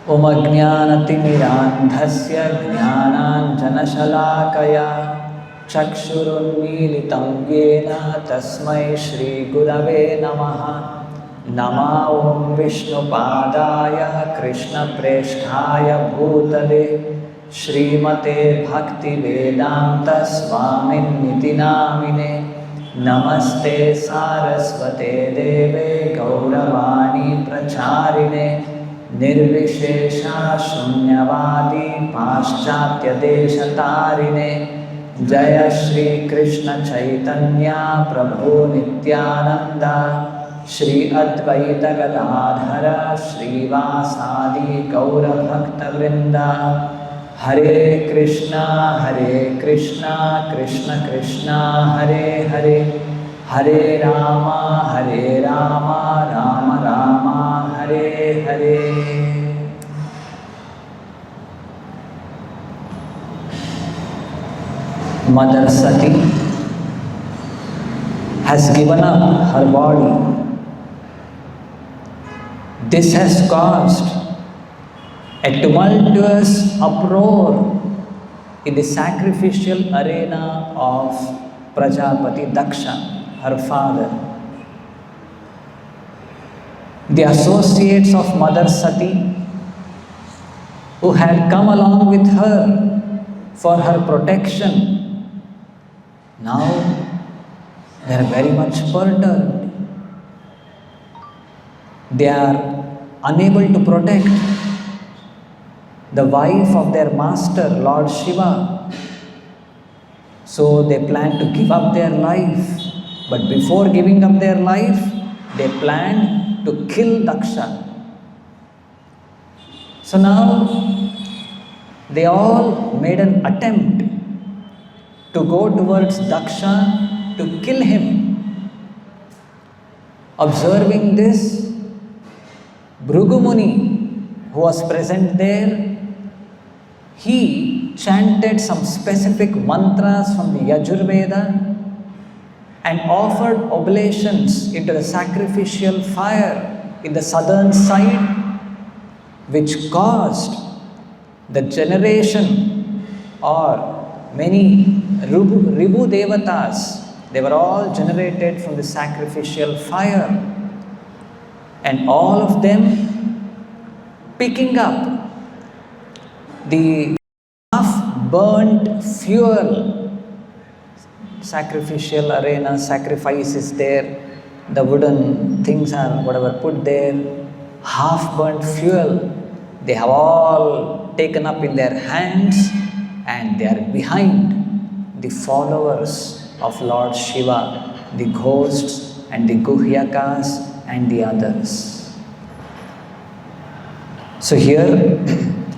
ॐ अज्ञानतिमिरान्धस्य ज्ञानाञ्जनशलाकया चक्षुरुन्मीलितं येन तस्मै श्रीगुरवे नमः। नमो ॐ विष्णुपादाय कृष्णप्रेष्ठाय भूतले श्रीमते भक्तिवेदान्तस्वामिन्निति नामिने। नमस्ते सारस्वते देवे गौरवाणी प्रचारिणे निर्विशेषा शून्यवादी पाश्चात्यदेशतारिणे। जय श्री कृष्ण चैतन्य प्रभु नित्यानंद श्री अद्वैत गदाधर श्रीवासादि गौरभक्तवृंद। हरे कृष्णा कृष्ण कृष्ण हरे हरे, हरे Ram Ram Ram Hare Hare. Mother Sati has given up her body. This has caused a tumultuous uproar in the sacrificial arena of Prajapati Daksha, her father. The associates of Mother Sati, who had come along with her for her protection, now they are very much perturbed. They are unable to protect the wife of their master, Lord Shiva. So they plan to give up their life. But before giving up their life, they planned to kill Daksha. So now they all made an attempt to go towards Daksha to kill him. Observing this, Bhrigu Muni, who was present there, he chanted some specific mantras from the Yajurveda and offered oblations into the sacrificial fire in the southern side, which caused the generation or many Ribu Devatas. They were all generated from the sacrificial fire, and all of them picking up the half-burnt fuel. Sacrificial arena, sacrifice is there, the wooden things are whatever put there, half-burnt fuel, they have all taken up in their hands, and they are behind the followers of Lord Shiva, the ghosts and the Guhyakas and the others. So here,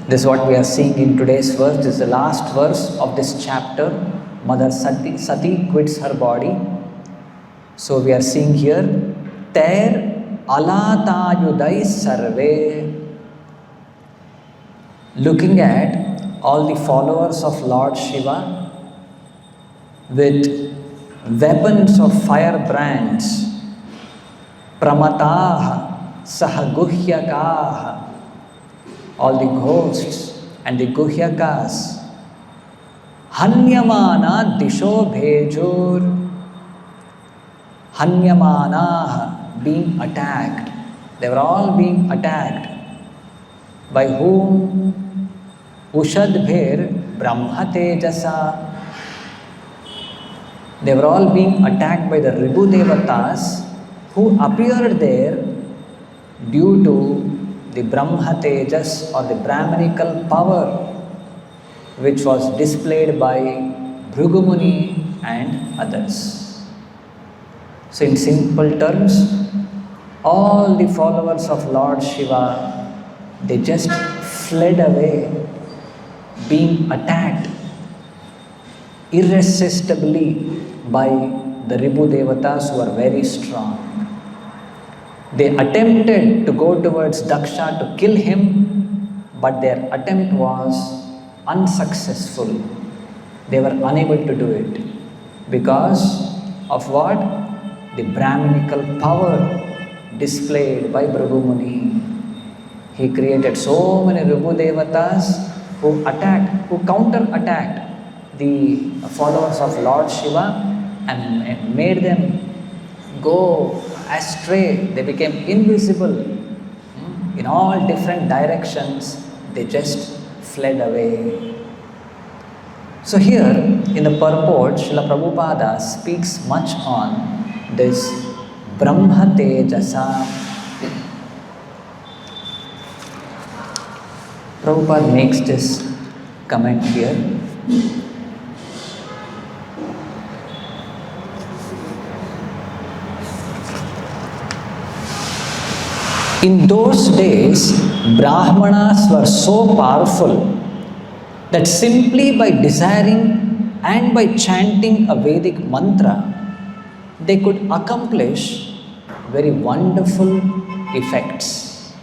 this is what we are seeing in today's verse. This is the last verse of this chapter. Mother Sati quits her body. So we are seeing here, Ter alatayudai sarve. Looking at all the followers of Lord Shiva with weapons of firebrands, pramataha sahaguhyakaha, all the ghosts and the guhyakas, hanyamana disho bhejur, hanyamana, being attacked. They were all being attacked. By whom? Ushadbhir Brahma-Tejasa. They were all being attacked by the Ribu Devatas who appeared there due to the Brahma-Tejas or the Brahmanical power which was displayed by Bhrigu Muni and others. So in simple terms, all the followers of Lord Shiva, they just fled away, being attacked irresistibly by the Ribu Devatas who are very strong. They attempted to go towards Daksha to kill him, but their attempt was unsuccessful. They were unable to do it because of what? The Brahminical power displayed by Brahma Muni. He created so many Ribhu Devatas who counter-attacked the followers of Lord Shiva and made them go astray. They became invisible in all different directions. They just fled away. So here in the purport, Srila Prabhupada speaks much on this Brahma-Tejasa. Prabhupada makes this comment here. In those days, Brahmanas were so powerful that simply by desiring and by chanting a Vedic mantra, they could accomplish very wonderful effects.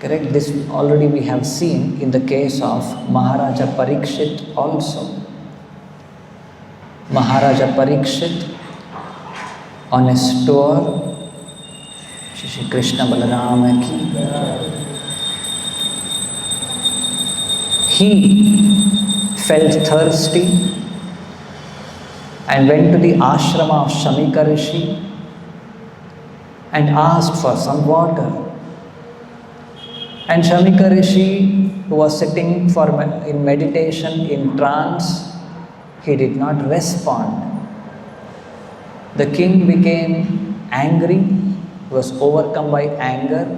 Correct? This already we have seen in the case of Maharaja Parikshit also. Maharaja Parikshit on his tour, Shri Krishna Balarama ki, he felt thirsty and went to the ashrama of Shamika Rishi and asked for some water. And Shamika Rishi, who was sitting in meditation, in trance, he did not respond. The king became angry, was overcome by anger,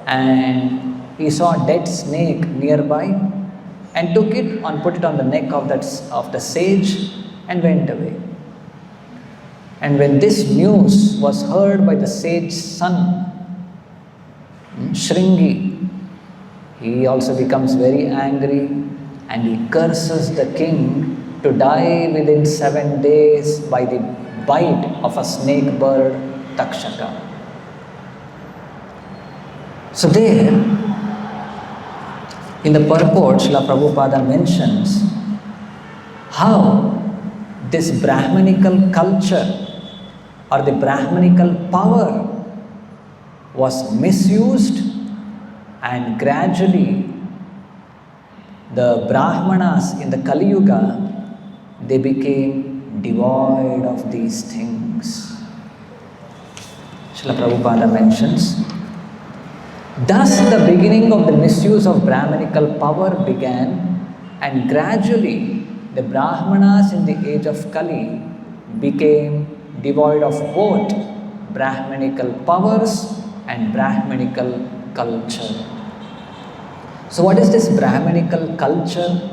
and he saw a dead snake nearby and took it and put it on the neck of the sage and went away. And when this news was heard by the sage's son, Shringi, he also becomes very angry and he curses the king to die within 7 days by the bite of a snake bird, Takshaka. So there, in the purport, Srila Prabhupada mentions how this Brahmanical culture or the Brahmanical power was misused, and gradually the Brahmanas in the Kali Yuga, they became devoid of these things. Srila Prabhupada mentions, thus the beginning of the misuse of Brahmanical power began, and gradually the Brahmanas in the age of Kali became devoid of both Brahmanical powers and Brahmanical culture. So what is this Brahmanical culture?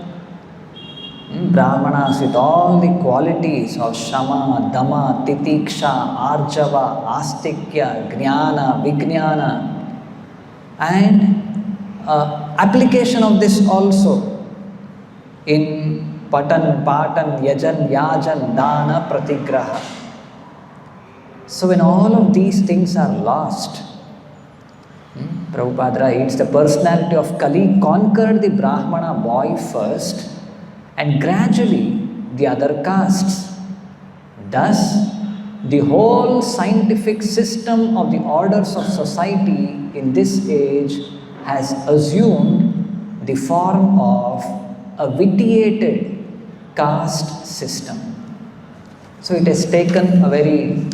Brahmanas with all the qualities of Shama, Dama, Titiksha, Arjava, Astikya, Jnana, Vijnana, and application of this also in Patan, Patan, Yajan, Yajan, Dana, Pratigraha. So when all of these things are lost, Prabhupada writes, the personality of Kali conquered the Brahmana boy first and gradually the other castes. Thus, the whole scientific system of the orders of society in this age has assumed the form of a vitiated caste system. So it has taken a very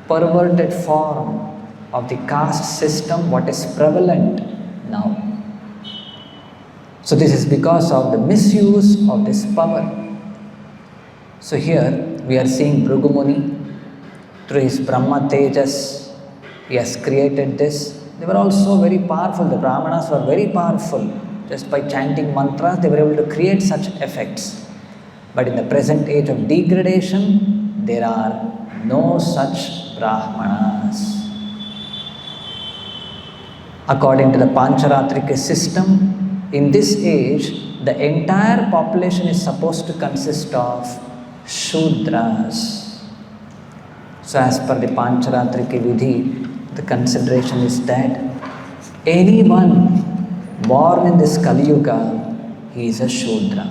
perverted form of the caste system, what is prevalent now. So this is because of the misuse of this power. So here we are seeing Bhrigu Muni, through his Brahma-Tejas, he has created this. They were also very powerful, the Brahmanas were very powerful. Just by chanting mantras, they were able to create such effects. But in the present age of degradation, there are no such Brahmanas. According to the Pancharatrika system, in this age, the entire population is supposed to consist of Shudras. So as per the Pancharatrika Vidhi, the consideration is that anyone born in this Kali Yuga, he is a Shudra.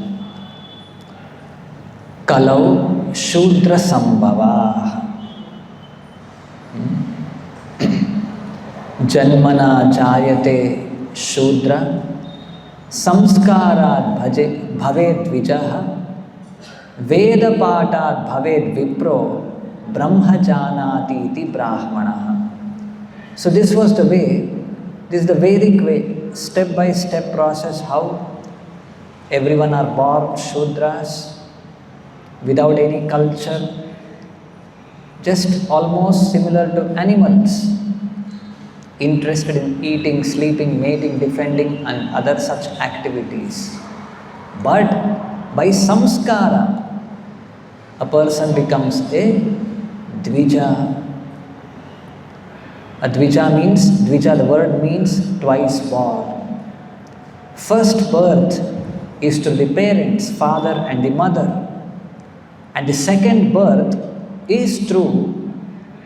Kalau Shudra Sambhava. Janmana jayate shudra samskarat bhaved vijaha veda patat bhaved vipro brahma janati iti brahmanaha. So this was the way, this is the Vedic way, step by step process how everyone are born Shudras without any culture, just almost similar to animals, interested in eating, sleeping, mating, defending and other such activities. But by samskara, a person becomes a dvija. A dvija means, dvija the word means twice born. First birth is to the parents, father and the mother. And the second birth is through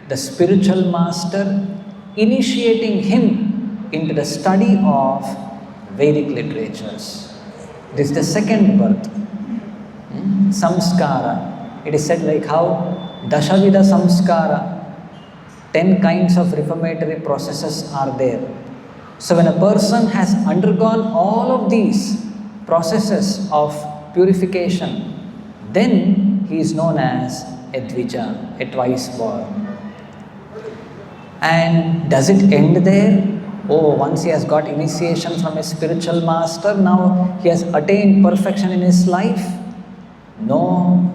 the spiritual master initiating him into the study of Vedic literatures. This is the second birth. Samskara. It is said like how Dashavida Samskara, 10 kinds of reformatory processes are there. So when a person has undergone all of these processes of purification, then he is known as a dvija, a twice born. And does it end there? Oh, once he has got initiation from a spiritual master, now he has attained perfection in his life? No.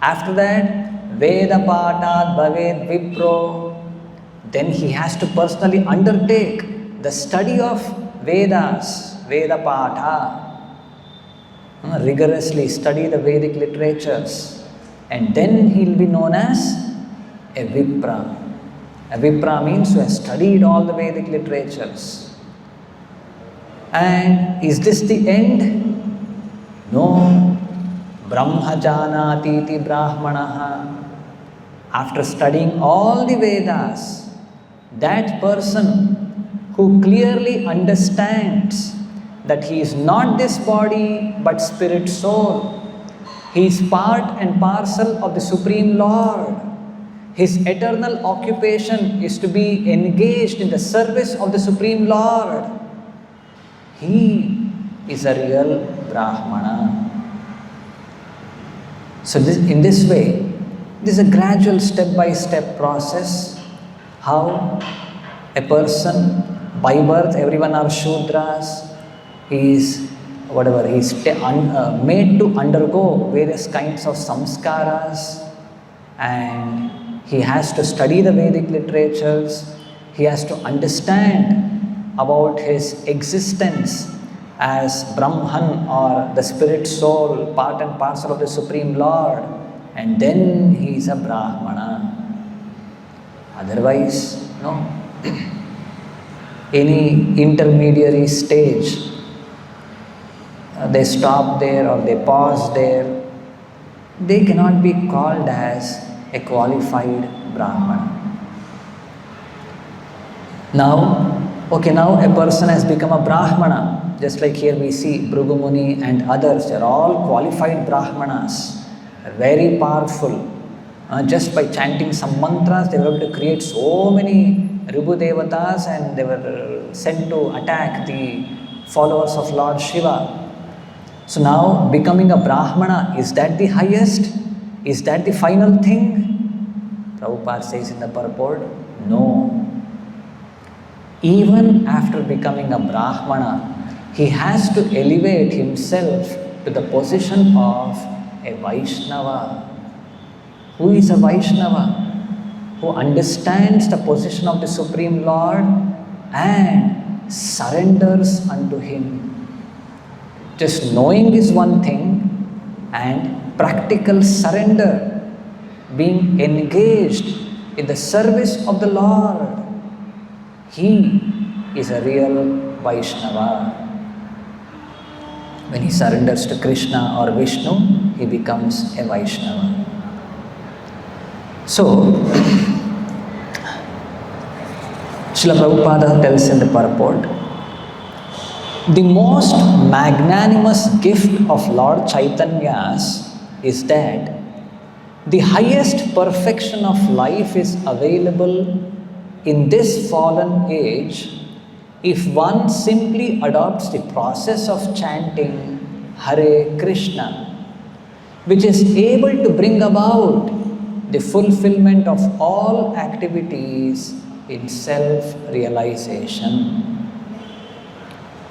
After that, Veda patat bhaved vipro. Then he has to personally undertake the study of Vedas, Veda Patha, rigorously study the Vedic literatures, and then he will be known as a Vipra. A Vipra means who has studied all the Vedic literatures. And is this the end? No. Brahma janati iti brahmanaha. After studying all the Vedas, that person who clearly understands that he is not this body but spirit soul, he is part and parcel of the Supreme Lord. His eternal occupation is to be engaged in the service of the Supreme Lord. He is a real Brahmana. So in this way, this is a gradual step-by-step process. How a person, by birth, everyone are Shudras, he is made to undergo various kinds of samskaras, and he has to study the Vedic literatures, he has to understand about his existence as Brahman or the spirit soul, part and parcel of the Supreme Lord, and then he is a Brahmana. Otherwise, no. Any intermediary stage, they stop there or they pause there, they cannot be called as a qualified Brahman. Now a person has become a Brahmana. Just like here we see Bhrigu Muni and others, they are all qualified Brahmanas, very powerful. Just by chanting some mantras, they were able to create so many Ribu Devatas, and they were sent to attack the followers of Lord Shiva. So now becoming a Brahmana, is that the highest? Is that the final thing? Prabhupada says in the purport, no. Even after becoming a Brahmana, he has to elevate himself to the position of a Vaishnava. Who is a Vaishnava? Who understands the position of the Supreme Lord and surrenders unto Him. Just knowing is one thing, and practical surrender, being engaged in the service of the Lord, he is a real Vaishnava. When he surrenders to Krishna or Vishnu, he becomes a Vaishnava. So, Srila Prabhupada tells in the purport, the most magnanimous gift of Lord Chaitanya's is that the highest perfection of life is available in this fallen age, if one simply adopts the process of chanting Hare Krishna, which is able to bring about the fulfillment of all activities in self-realization.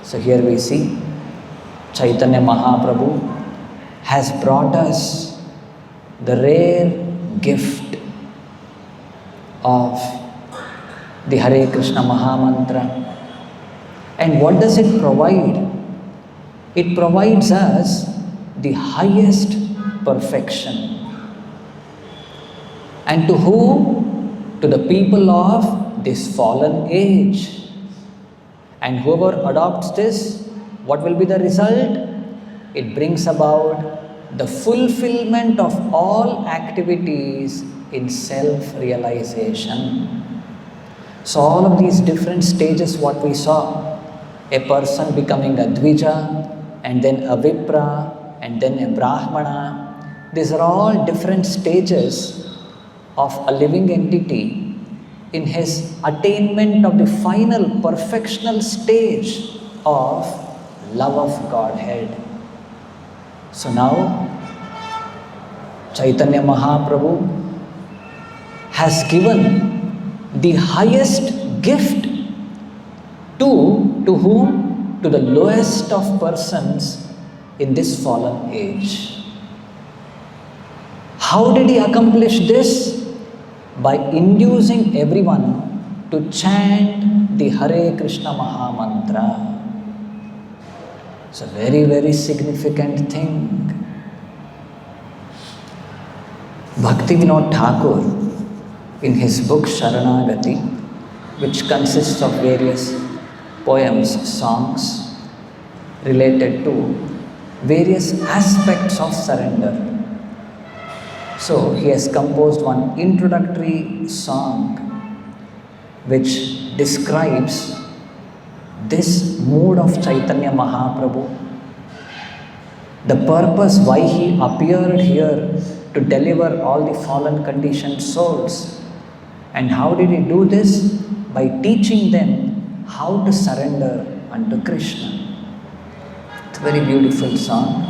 So here we see Chaitanya Mahaprabhu has brought us the rare gift of the Hare Krishna Mahamantra. And what does it provide? It provides us the highest perfection. And to whom? To the people of this fallen age. And whoever adopts this, what will be the result? It brings about the fulfillment of all activities in self-realization. So all of these different stages what we saw, a person becoming a Dvija, and then a Vipra, and then a Brahmana, these are all different stages of a living entity in his attainment of the final perfectional stage of love of Godhead. So now, Chaitanya Mahaprabhu has given the highest gift to whom? To the lowest of persons in this fallen age. How did he accomplish this? By inducing everyone to chant the Hare Krishna Mahamantra. It's a very, very significant thing. Bhaktivinoda Thakur, in his book Sharanagati, which consists of various poems, songs related to various aspects of surrender. So he has composed one introductory song which describes this mood of Chaitanya Mahaprabhu, the purpose why he appeared here to deliver all the fallen conditioned souls. And how did he do this? By teaching them how to surrender unto Krishna. It's a very beautiful song.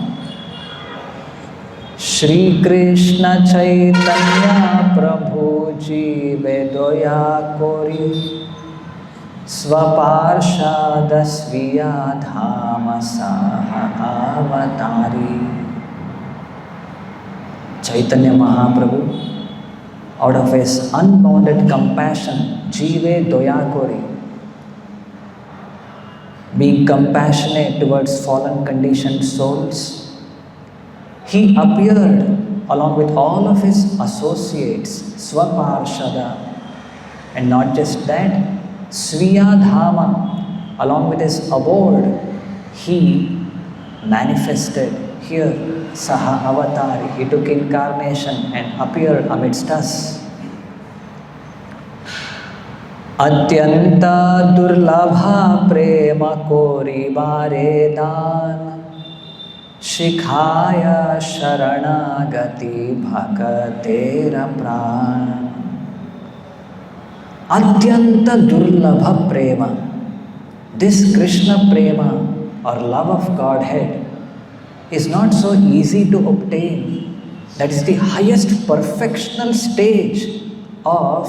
Shri Krishna Chaitanya Prabhu Jive Doya Kori Swaparshada Sviya Dhama Saha Avatari. Chaitanya Mahaprabhu, out of his unbounded compassion, Jive Doya Kori, being compassionate towards fallen conditioned souls, he appeared along with all of his associates, Swaparshada, and not just that, Sviya Dhama, along with his abode, he manifested here, Saha Avatari, he took incarnation and appeared amidst us. Atyanta durlabha prema kori bare dan Shikhaya Sharanagati Bhakatera Pran. Atyanta Durlabha Prema. This Krishna Prema or love of Godhead is not so easy to obtain. That is the highest perfectional stage of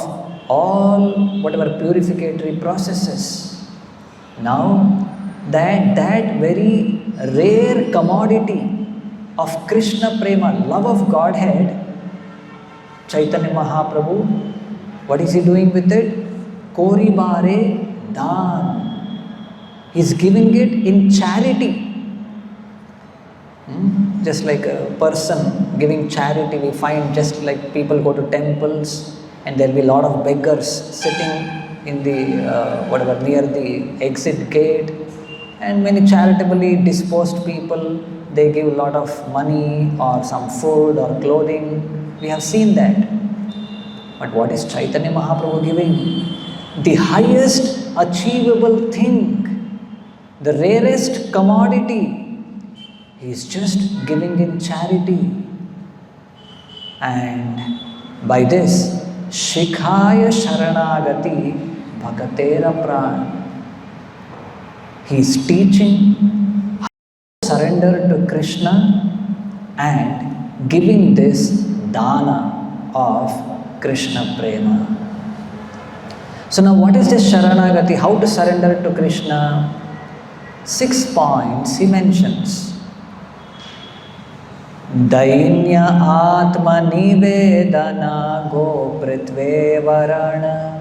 all whatever purificatory processes. Now, that very rare commodity of Krishna Prema, love of Godhead, Chaitanya Mahaprabhu, what is he doing with it? Kori bare dan. He is giving it in charity. Just like a person giving charity, we find just like people go to temples and there will be a lot of beggars sitting in the near the exit gate. And many charitably disposed people, they give a lot of money or some food or clothing. We have seen that. But what is Chaitanya Mahaprabhu giving? The highest achievable thing, the rarest commodity. He is just giving in charity. And by this, Shikhaya Sharanagati Bhagatera Pran. He is teaching how to surrender to Krishna and giving this dana of Krishna Prema. So now what is this Sharanagati? How to surrender to Krishna? 6 points he mentions. Dainya Atma Nivedana Go Pritve Varana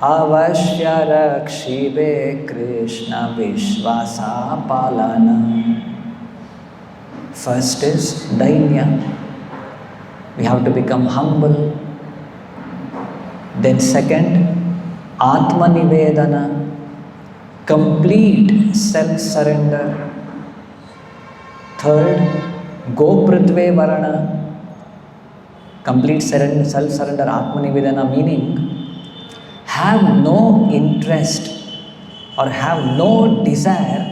Avashya Rakshibe Krishna Vishwasa Palana. First is Dainya. We have to become humble. Then second, Atma Nivedana, complete self-surrender. Third, Gopritve Varana, complete self-surrender, Atma Nivedana, meaning have no interest or have no desire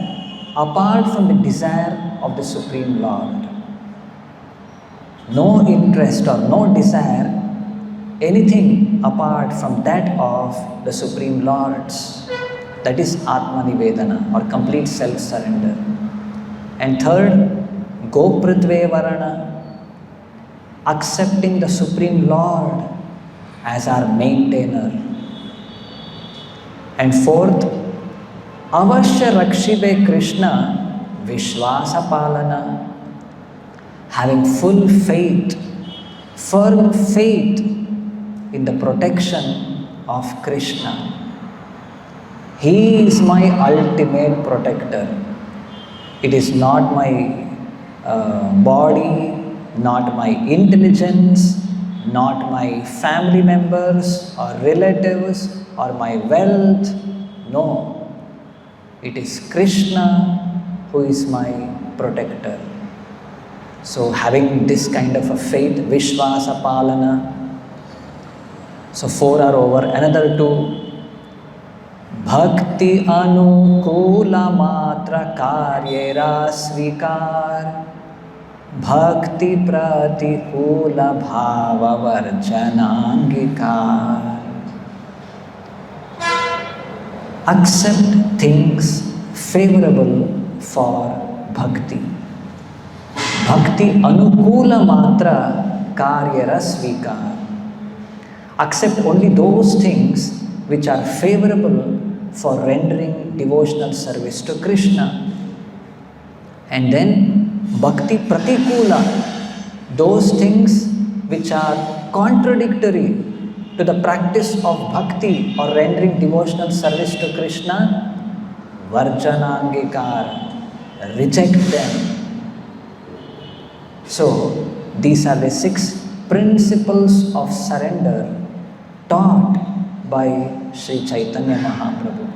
apart from the desire of the Supreme Lord. No interest or no desire anything apart from that of the Supreme Lord's. That is Atma Nivedana or complete self-surrender. And third, Gopritve Varana, accepting the Supreme Lord as our maintainer. And fourth, Avashya Rakshibe Krishna Vishwasa Palana, having full faith, firm faith in the protection of Krishna. He is my ultimate protector. It is not my body, not my intelligence, not my family members or relatives or my wealth. No, it is Krishna who is my protector. So having this kind of a faith, Vishwasa Palana. So 4 are over. Another 2. Bhakti Anukula Matra Karyera Svikar Bhakti Pratikula Bhava Varjanangikar. Accept things favorable for bhakti. Bhakti Anukula Matra Karyera Svikar. Accept only those things which are favorable for rendering devotional service to Krishna. And then Bhakti Pratikula, those things which are contradictory to the practice of bhakti or rendering devotional service to Krishna, Varjanangikar, reject them. So these are the 6 principles of surrender taught by Sri Chaitanya Mahaprabhu.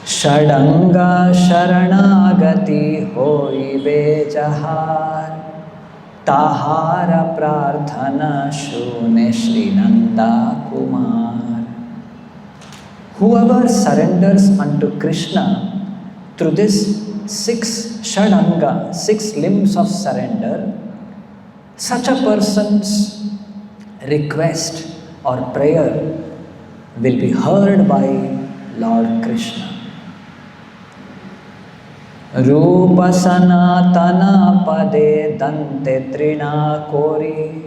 Shadanga Sharanagati Hoibe Jahar Tahara Prarthana Shune Shri Nanda Kumar. Whoever surrenders unto Krishna through this 6 Shadanga, 6 limbs of surrender, such a person's request or prayer will be heard by Lord Krishna. Rupa Sanatana Pade Dante Trina Kori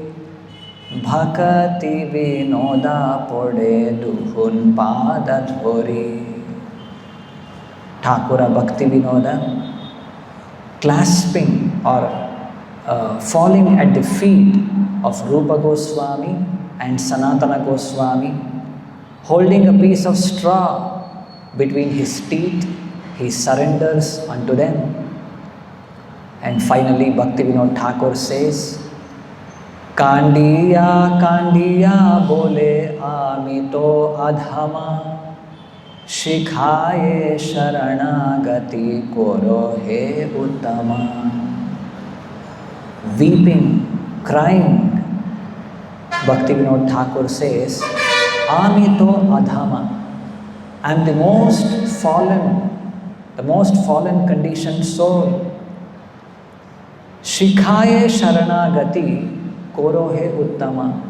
Bhakati Vinoda Pode Duhun Pada Dhori. Thakura Bhakti Vinoda, clasping or falling at the feet of Rupa Goswami and Sanatana Goswami, holding a piece of straw between his teeth, he surrenders unto them. And finally Bhaktivinoda Thakur says, Kandiya Kandiya Bole Amito Adhama Shikhaye Sharanagati Koro He Uttama. Weeping, crying, Bhaktivinoda Thakur says, Amito Adhama, I am the most fallen conditioned soul. Shikhaye Sharanagati Korohe Uttama.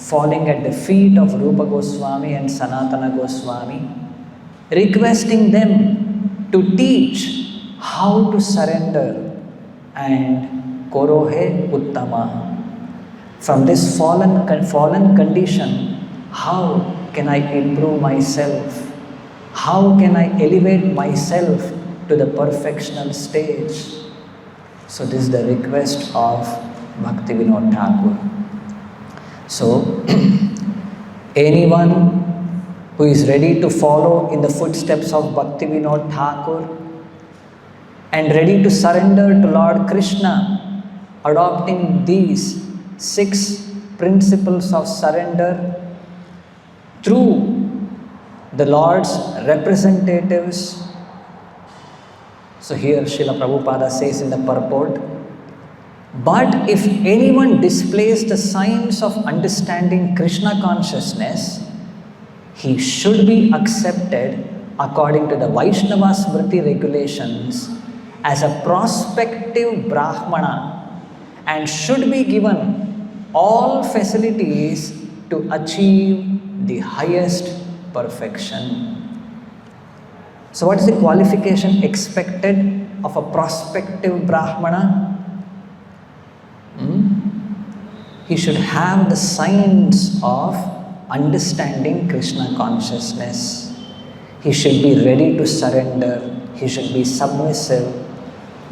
falling at the feet of Rupa Goswami and Sanatana Goswami, requesting them to teach how to surrender and Korohe Uttama. From this fallen condition, how can I improve myself? How can I elevate myself to the perfectional stage? So this is the request of Bhaktivinoda Thakur. So anyone who is ready to follow in the footsteps of Bhaktivinoda Thakur and ready to surrender to Lord Krishna, adopting these 6 principles of surrender through the Lord's representatives. So here Srila Prabhupada says in the purport, but if anyone displays the signs of understanding Krishna consciousness, he should be accepted according to the Vaishnava Smriti regulations as a prospective Brahmana and should be given all facilities to achieve the highest perfection. So what is the qualification expected of a prospective Brahmana? He should have the signs of understanding Krishna consciousness. He should be ready to surrender. He should be submissive.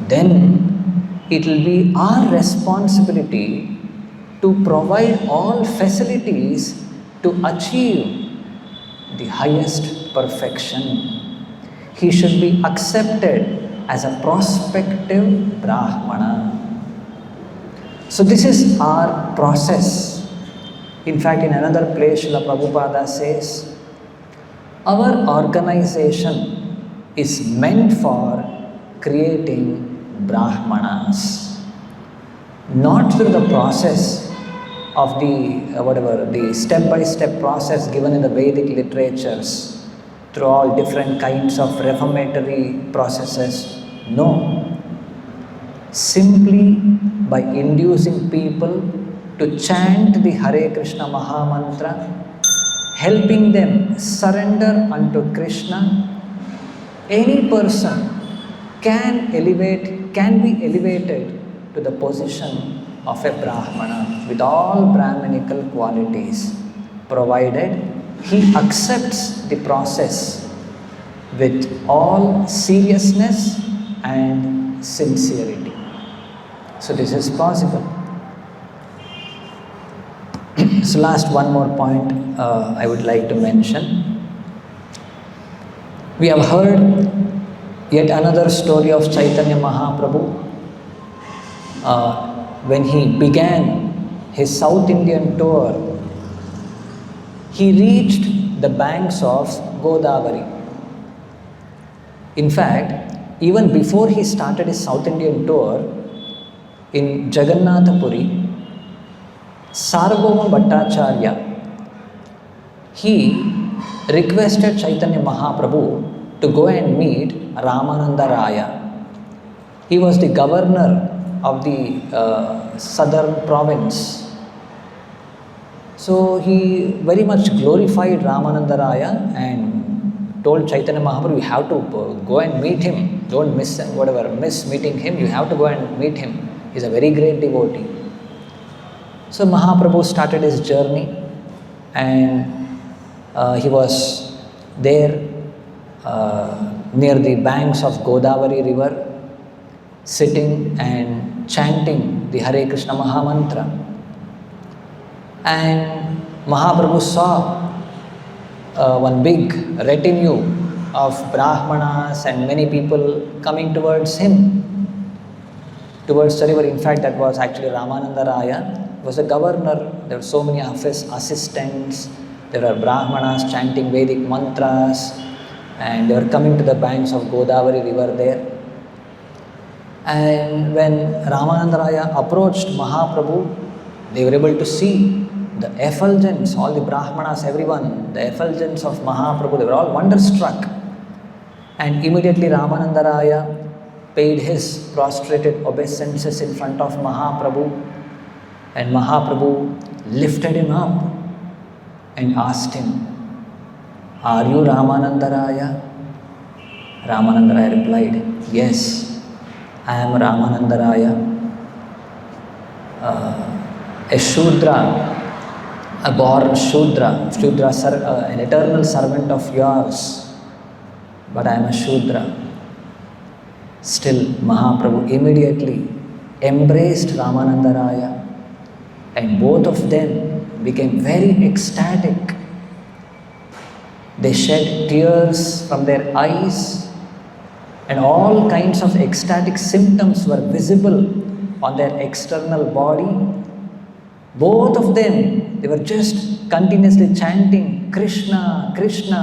Then it will be our responsibility to provide all facilities to achieve the highest perfection. He should be accepted as a prospective Brahmana. So this is our process. In fact, in another place, Srila Prabhupada says, our organization is meant for creating Brahmanas. Not through the process of the step-by-step process given in the Vedic literatures, through all different kinds of reformatory processes. No. Simply by inducing people to chant the Hare Krishna Mahamantra, helping them surrender unto Krishna, any person can be elevated to the position of a Brahmana with all Brahmanical qualities, provided he accepts the process with all seriousness and sincerity. So this is possible. So last one more point I would like to mention. We have heard yet another story of Chaitanya Mahaprabhu. When he began his South Indian tour, he reached the banks of Godavari. In fact, even before he started his South Indian tour, in Jagannath Puri, Sarvabhauma Bhattacharya, he requested Chaitanya Mahaprabhu to go and meet Ramananda Raya. He was the governor of the southern province. So he very much glorified Ramananda Raya and told Chaitanya Mahaprabhu, you have to go and meet him. Don't miss meeting him. You have to go and meet him. He's a very great devotee. So Mahaprabhu started his journey and he was there near the banks of Godavari river, sitting and chanting the Hare Krishna Mahamantra. And Mahaprabhu saw one big retinue of Brahmanas and many people coming towards him, towards the river. In fact, that was actually Ramananda Raya, was a governor. There were so many of his assistants. There were Brahmanas chanting Vedic mantras, and they were coming to the banks of Godavari river there. And when Ramananda Raya approached Mahaprabhu, they were able to see the effulgence, all the Brahmanas, everyone, the effulgence of Mahaprabhu. They were all wonderstruck. And immediately Ramananda Raya paid his prostrated obeisances in front of Mahaprabhu, and Mahaprabhu lifted him up and asked him, "Are you Ramanandaraya?" Ramanandaraya replied, "Yes, I am Ramanandaraya, a Shudra, a born Shudra, an eternal servant of yours, but I am a Shudra." Still, Mahaprabhu immediately embraced Ramanandaraya, and both of them became very ecstatic. They shed tears from their eyes, and all kinds of ecstatic symptoms were visible on their external body. Both of them, they were just continuously chanting Krishna, Krishna,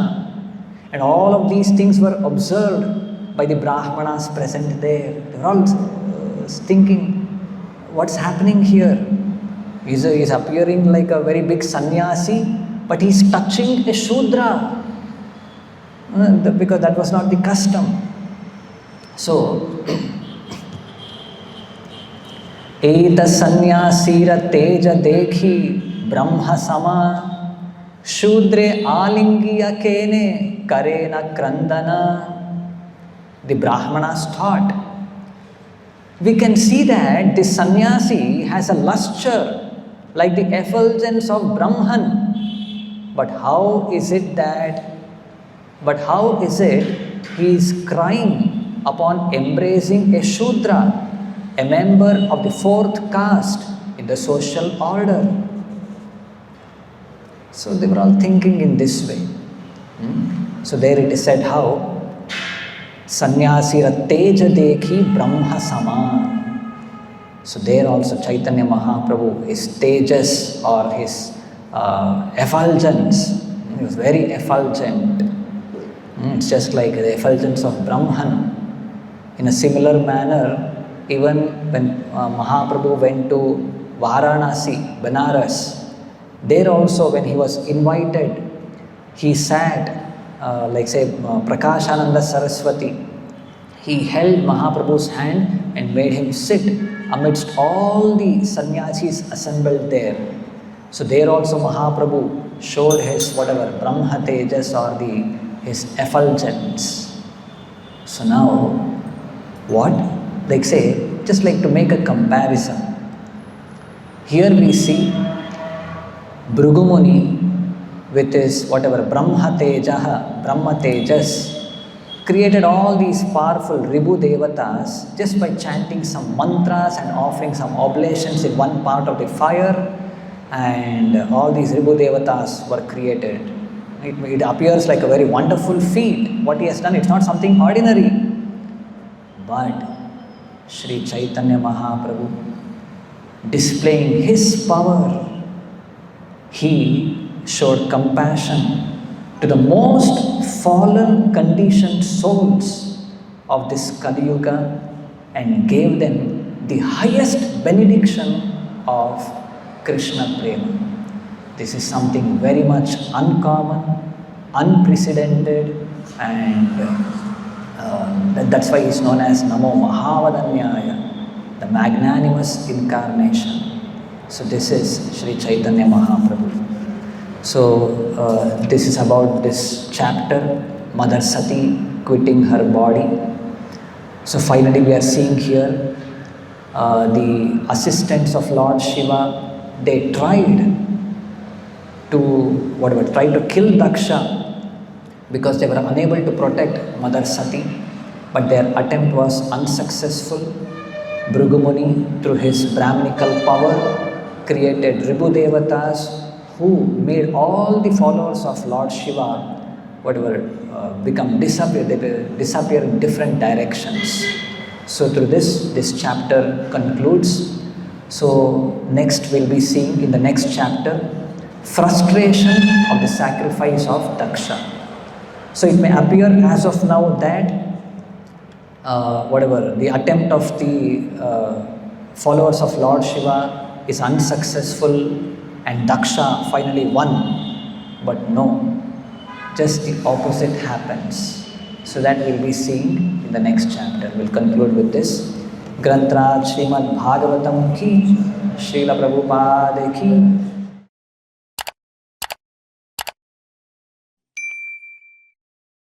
and all of these things were observed by the Brahmanas present there. They were all thinking, what's happening here? He's appearing like a very big sannyasi, but he's touching a Shudra, because that was not the custom. So, Eta sannyasira teja dekhi brahma sama shudre alingiya kene karena krandana. The Brahmanas thought, we can see that this sannyasi has a lustre like the effulgence of Brahman. But how is it he is crying upon embracing a Shudra, a member of the fourth caste in the social order? So they were all thinking in this way. So there it is said how Sannyasira teja dekhi brahma sama. So there also Chaitanya Mahaprabhu, his tejas or his effulgence, he was very effulgent. It's just like the effulgence of Brahman. In a similar manner, even when Mahaprabhu went to Varanasi, Benares, there also when he was invited, he sat like say Prakashananda Saraswati. He held Mahaprabhu's hand and made him sit amidst all the sannyasis assembled there. So there also Mahaprabhu showed his Brahma-Tejas or his effulgence. So now, what? Like say, just like to make a comparison. Here we see Bhrugumuni with his Brahma-Tejas, created all these powerful Ribhu Devatas just by chanting some mantras and offering some oblations in one part of the fire, and all these Ribhu Devatas were created. It appears like a very wonderful feat. What he has done, it's not something ordinary. But Sri Chaitanya Mahaprabhu, displaying his power, he showed compassion to the most fallen, conditioned souls of this Kali Yuga and gave them the highest benediction of Krishna Prema. This is something very much uncommon, unprecedented, and that's why it's known as Namo Mahavadanyaya, the magnanimous incarnation. So this is Sri Chaitanya Mahaprabhu. So this is about this chapter, Mother Sati quitting her body. So finally we are seeing here the assistants of Lord Shiva, they tried to kill Daksha because they were unable to protect Mother Sati, but their attempt was unsuccessful. Bhrugumuni, through his Brahminical power, created Ribhu Devatas who made all the followers of Lord Shiva disappear in different directions. So through this chapter concludes. So next we'll be seeing in the next chapter frustration of the sacrifice of Daksha. So it may appear as of now that the attempt of the followers of Lord Shiva is unsuccessful and Daksha finally won. But no, just the opposite happens. So that we'll be seeing in the next chapter. We'll conclude with this. Grantraj Srimad Bhagavatam ki, Srila Prabhupada ki,